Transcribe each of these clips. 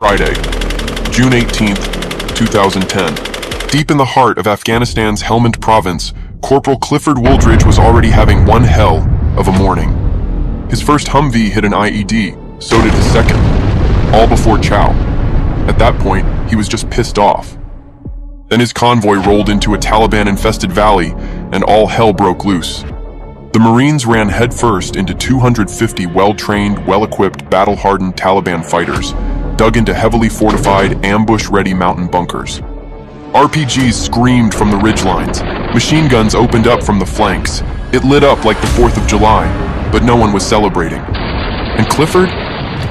Friday, June 18th, 2010. Deep in the heart of Afghanistan's Helmand province, Corporal Clifford Wooldridge was already having one hell of a morning. His first Humvee hit an IED, so did his second, all before chow. At that point, he was just pissed off. Then his convoy rolled into a Taliban-infested valley, and all hell broke loose. The Marines ran headfirst into 250 well-trained, well-equipped, battle-hardened Taliban fighters, dug into heavily fortified, ambush-ready mountain bunkers. RPGs screamed from the ridgelines. Machine guns opened up from the flanks. It lit up like the 4th of July, but no one was celebrating. And Clifford?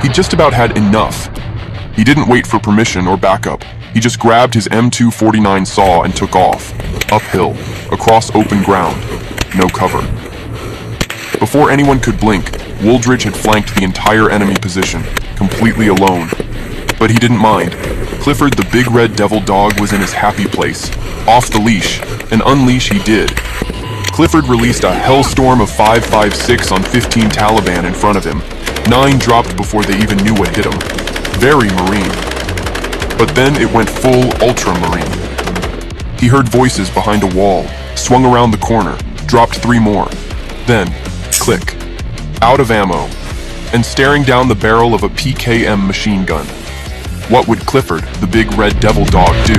He just about had enough. He didn't wait for permission or backup. He just grabbed his M249 saw and took off. Uphill, across open ground. No cover. Before anyone could blink, Wooldridge had flanked the entire enemy position, completely alone. But he didn't mind. Clifford, the big red devil dog, was in his happy place, off the leash, and unleash he did. Clifford released a hellstorm of 5.56 on 15 Taliban in front of him. 9 dropped before they even knew what hit them. Very Marine. But then it went full ultramarine. He heard voices behind a wall, swung around the corner, dropped 3 more. Then, click, out of ammo, and staring down the barrel of a PKM machine gun. What would Clifford, the big red devil dog, do?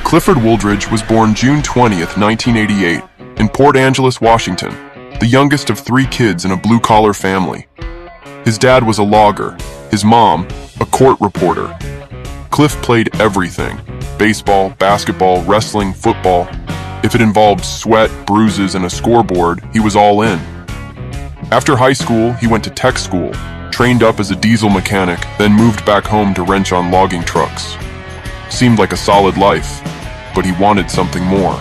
Clifford Wooldridge was born June 20th, 1988, in Port Angeles, Washington, the youngest of 3 kids in a blue-collar family. His dad was a logger, his mom, a court reporter. Cliff played everything: baseball, basketball, wrestling, football. If it involved sweat, bruises, and a scoreboard, he was all in. After high school, he went to tech school, trained up as a diesel mechanic, then moved back home to wrench on logging trucks. Seemed like a solid life, but he wanted something more.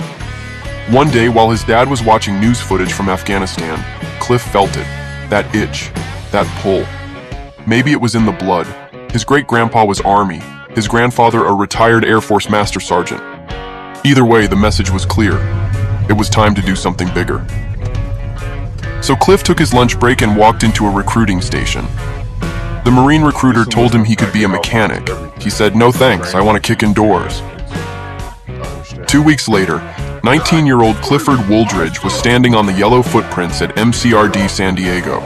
One day, while his dad was watching news footage from Afghanistan, Cliff felt it, that itch, that pull. Maybe it was in the blood. His great-grandpa was Army, his grandfather a retired Air Force Master Sergeant. Either way, the message was clear. It was time to do something bigger. So Cliff took his lunch break and walked into a recruiting station. The Marine recruiter told him he could be a mechanic. He said, "No thanks, I want to kick indoors." 2 weeks later, 19-year-old Clifford Wooldridge was standing on the yellow footprints at MCRD San Diego.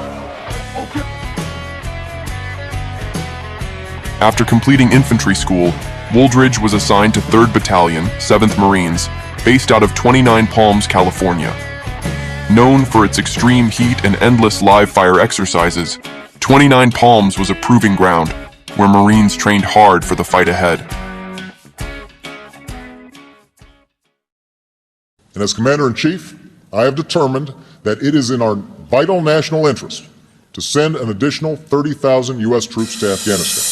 After completing infantry school, Wooldridge was assigned to 3rd Battalion, 7th Marines, based out of 29 Palms, California. Known for its extreme heat and endless live-fire exercises, 29 Palms was a proving ground where Marines trained hard for the fight ahead. And as Commander-in-Chief, I have determined that it is in our vital national interest to send an additional 30,000 U.S. troops to Afghanistan.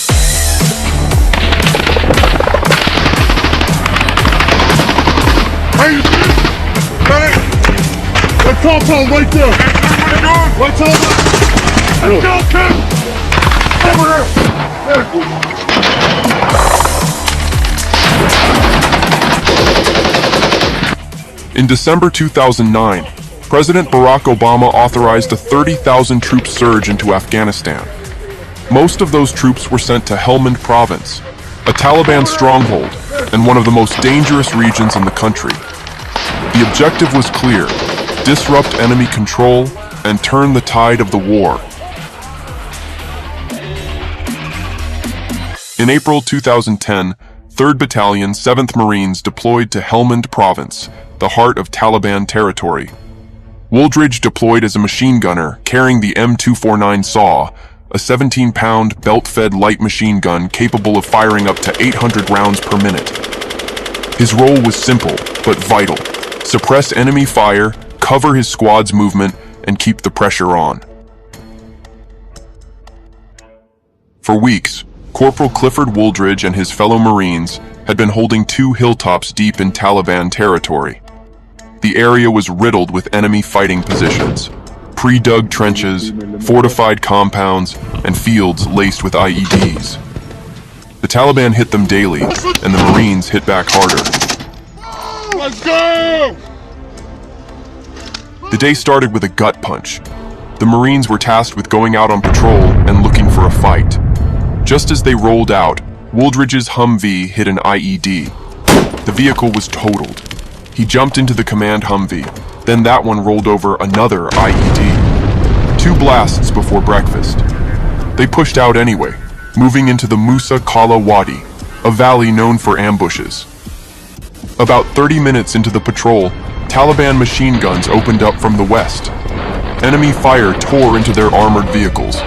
Hey! That compound right there! Right to the left! Let's go, kid! Over here! In December 2009, President Barack Obama authorized a 30,000 troop surge into Afghanistan. Most of those troops were sent to Helmand province, a Taliban stronghold and one of the most dangerous regions in the country. The objective was clear: disrupt enemy control and turn the tide of the war. In April 2010, 3rd Battalion, 7th Marines deployed to Helmand province, the heart of Taliban territory. Wooldridge deployed as a machine gunner, carrying the M249 SAW, a 17-pound belt-fed light machine gun capable of firing up to 800 rounds per minute. His role was simple, but vital: suppress enemy fire, cover his squad's movement, and keep the pressure on. For weeks, Corporal Clifford Wooldridge and his fellow Marines had been holding 2 hilltops deep in Taliban territory. The area was riddled with enemy fighting positions, pre-dug trenches, fortified compounds, and fields laced with IEDs. The Taliban hit them daily, and the Marines hit back harder. Let's go! The day started with a gut punch. The Marines were tasked with going out on patrol and looking for a fight. Just as they rolled out, Wooldridge's Humvee hit an IED. The vehicle was totaled. He jumped into the command Humvee, then that one rolled over another IED. 2 blasts before breakfast. They pushed out anyway, moving into the Musa Kala Wadi, a valley known for ambushes. About 30 minutes into the patrol, Taliban machine guns opened up from the west. Enemy fire tore into their armored vehicles.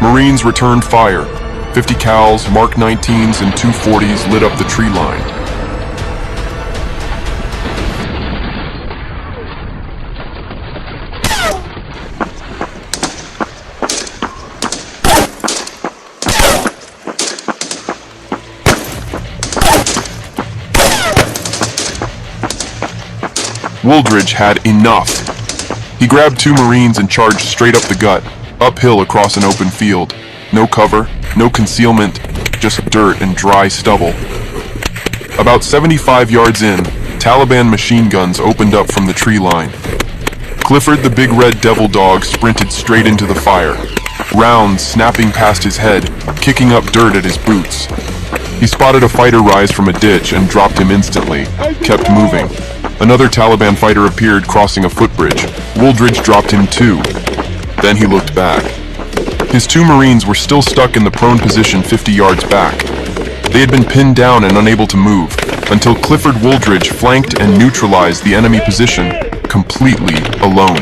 Marines returned fire. 50 cals, Mark 19s, and 240s lit up the tree line. Wooldridge had enough. He grabbed 2 Marines and charged straight up the gut, uphill across an open field. No cover, no concealment, just dirt and dry stubble. About 75 yards in, Taliban machine guns opened up from the tree line. Clifford the big red devil dog sprinted straight into the fire, rounds snapping past his head, kicking up dirt at his boots. He spotted a fighter rise from a ditch and dropped him instantly, kept moving. Another Taliban fighter appeared crossing a footbridge. Wooldridge dropped him too. Then he looked back. His 2 Marines were still stuck in the prone position 50 yards back. They had been pinned down and unable to move, until Clifford Wooldridge flanked and neutralized the enemy position completely alone.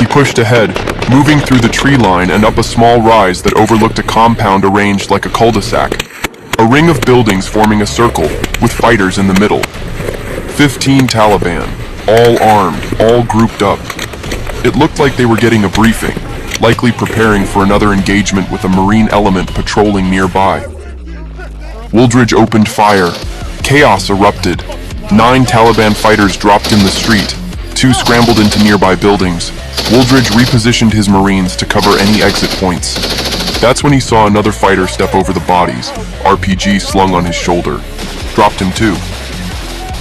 He pushed ahead, moving through the tree line and up a small rise that overlooked a compound arranged like a cul-de-sac. A ring of buildings forming a circle, with fighters in the middle. 15 Taliban, all armed, all grouped up. It looked like they were getting a briefing, likely preparing for another engagement with a Marine element patrolling nearby. Wooldridge opened fire. Chaos erupted. 9 Taliban fighters dropped in the street. 2 scrambled into nearby buildings. Wooldridge repositioned his Marines to cover any exit points. That's when he saw another fighter step over the bodies, RPG slung on his shoulder. Dropped him too.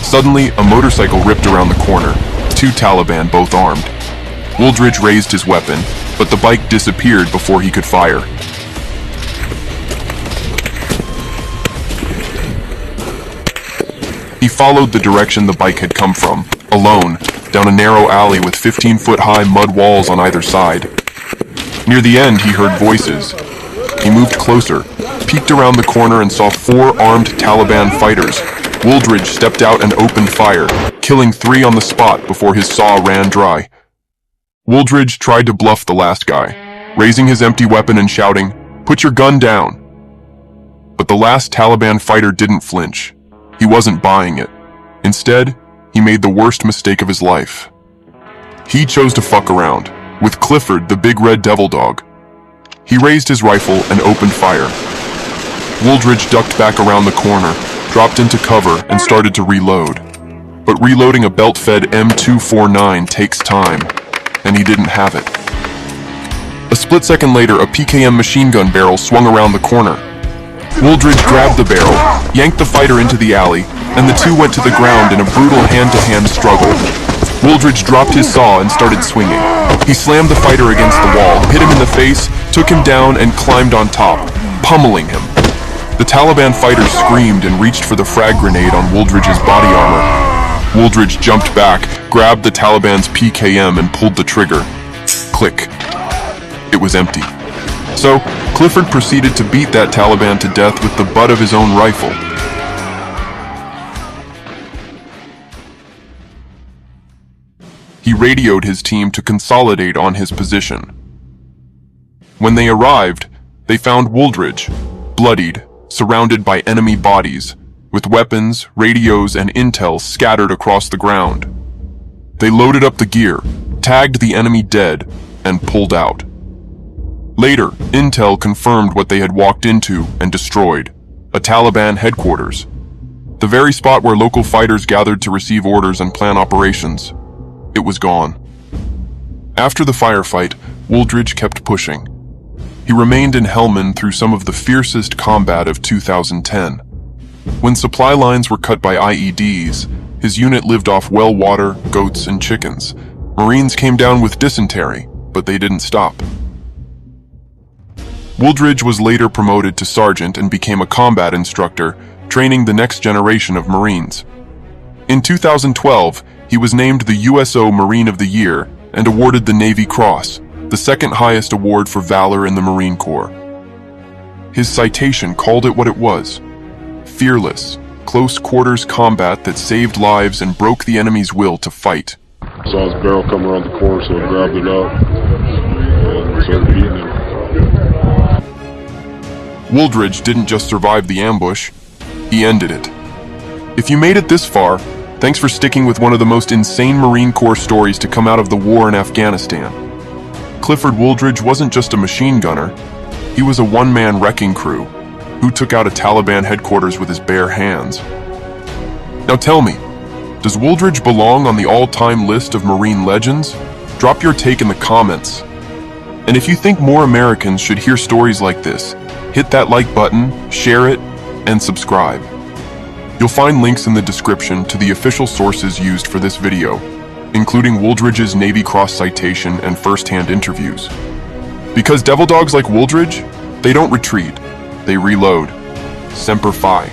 Suddenly, a motorcycle ripped around the corner. 2 Taliban, both armed. Wooldridge raised his weapon, but the bike disappeared before he could fire. He followed the direction the bike had come from, alone, down a narrow alley with 15-foot-high mud walls on either side. Near the end, he heard voices. He moved closer, peeked around the corner and saw 4 armed Taliban fighters. Wooldridge stepped out and opened fire, killing 3 on the spot before his saw ran dry. Wooldridge tried to bluff the last guy, raising his empty weapon and shouting, "Put your gun down!" But the last Taliban fighter didn't flinch. He wasn't buying it. Instead, he made the worst mistake of his life. He chose to fuck around, with Clifford the big red devil dog. He raised his rifle and opened fire. Wooldridge ducked back around the corner, dropped into cover, and started to reload. But reloading a belt-fed M249 takes time, and he didn't have it. A split second later, a PKM machine gun barrel swung around the corner. Wooldridge grabbed the barrel, yanked the fighter into the alley, and the 2 went to the ground in a brutal hand-to-hand struggle. Wooldridge dropped his saw and started swinging. He slammed the fighter against the wall, hit him in the face, took him down, and climbed on top, pummeling him. The Taliban fighter screamed and reached for the frag grenade on Wooldridge's body armor. Wooldridge jumped back, grabbed the Taliban's PKM and pulled the trigger. Click. It was empty. So, Clifford proceeded to beat that Taliban to death with the butt of his own rifle. He radioed his team to consolidate on his position. When they arrived, they found Wooldridge, bloodied, surrounded by enemy bodies, with weapons, radios, and intel scattered across the ground. They loaded up the gear, tagged the enemy dead, and pulled out. Later, intel confirmed what they had walked into and destroyed, a Taliban headquarters, the very spot where local fighters gathered to receive orders and plan operations. It was gone. After the firefight, Wooldridge kept pushing. He remained in Helmand through some of the fiercest combat of 2010. When supply lines were cut by IEDs, his unit lived off well water, goats, and chickens. Marines came down with dysentery, but they didn't stop. Wooldridge was later promoted to sergeant and became a combat instructor, training the next generation of Marines. In 2012, he was named the USO Marine of the Year and awarded the Navy Cross, the second highest award for valor in the Marine Corps. His citation called it what it was: fearless, close-quarters combat that saved lives and broke the enemy's will to fight. Saw his barrel come around the corner, so I grabbed it up and started beating him. Wooldridge didn't just survive the ambush, he ended it. If you made it this far, thanks for sticking with one of the most insane Marine Corps stories to come out of the war in Afghanistan. Clifford Wooldridge wasn't just a machine gunner, he was a one-man wrecking crew who took out a Taliban headquarters with his bare hands. Now tell me, does Wooldridge belong on the all-time list of Marine legends? Drop your take in the comments. And if you think more Americans should hear stories like this, hit that like button, share it, and subscribe. You'll find links in the description to the official sources used for this video, including Wooldridge's Navy Cross citation and first-hand interviews. Because devil dogs like Wooldridge, they don't retreat, they reload. Semper Fi.